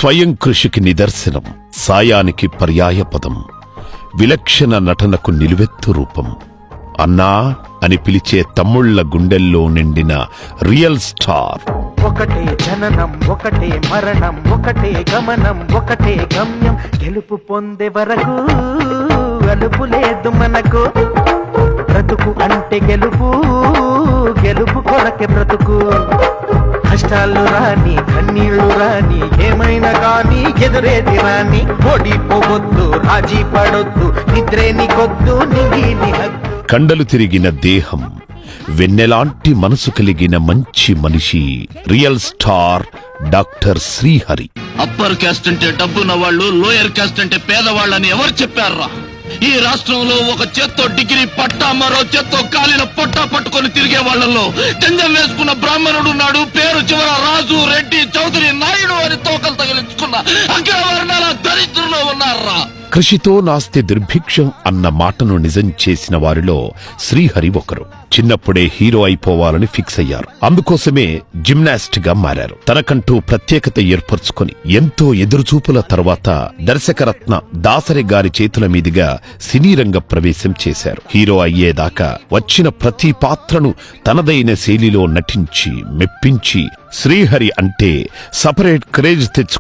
స్వయం కృషికి నిదర్శనం, సాయానికి పర్యాయపదం, విలక్షణ నటనకు నిలువెత్తు రూపం. అన్నా అని పిలిచే తమ్ముళ్ల గుండెల్లో నిండిన రియల్ స్టార్. ఒకటే జననం, ఒకటే మరణం, ఒకటే గమనం, ఒకటే గమ్యం. గెలుపు పొందే వరకు అలుపు లేదు మనకు. బ్రతుకు అంటే గెలుపు, గెలుపు కొరకే బ్రతుకు. కష్టాలు రాని, కన్నీళ్లు రాని, ఏమైనా కానీ ఎదురేది రాని. ఓడిపోవద్దు, రాజీ పడొద్దు, నిద్రే నీకొద్దు, నీ హద్దు. కండలు తిరిగిన దేహం, వెన్నెలాంటి మనసు కలిగిన మంచి మనిషి, real star doctor Srihari. Upper caste అంటే డబ్బున్న వాళ్ళు, లోయర్ క్యాస్ట్ అంటే పేదవాళ్ళని ఎవరు చెప్పారా? ఈ రాష్ట్రంలో ఒక చేత్తో డిగ్రీ పట్టా, మరో చేత్తో కాలిన పొట్టా పట్టుకొని తిరిగే వాళ్లలో జంజం వేసుకున్న బ్రాహ్మణుడున్నాడు. పేరు చివర రాజు, రెడ్డి, చౌదరి, నాయుడు అని తోకలు తగిలించుకున్న అగ్రవర్ణాల దరిద్రులు ఉన్నారా? కృషితో నాస్తి దుర్భిక్షం అన్న మాటను నిజం చేసిన వారిలో శ్రీహరి ఒకరు. చిన్నప్పుడే హీరో అయిపోవాలని ఫిక్స్ అయ్యారు. అందుకోసమే జిమ్నాస్ట్ గా మారారు. తనకంటూ ప్రత్యేకత ఏర్పరచుకొని ఎంతో ఎదురుచూపుల తర్వాత దర్శకరత్న దాసరి గారి చేతుల మీదుగా సినీ రంగ ప్రవేశం చేశారు. హీరో అయ్యేదాకా వచ్చిన ప్రతి పాత్రను తనదైన శైలిలో నటించి మెప్పించి శ్రీహరి అంటే సపరేట్ క్రేజ్ తెచ్చు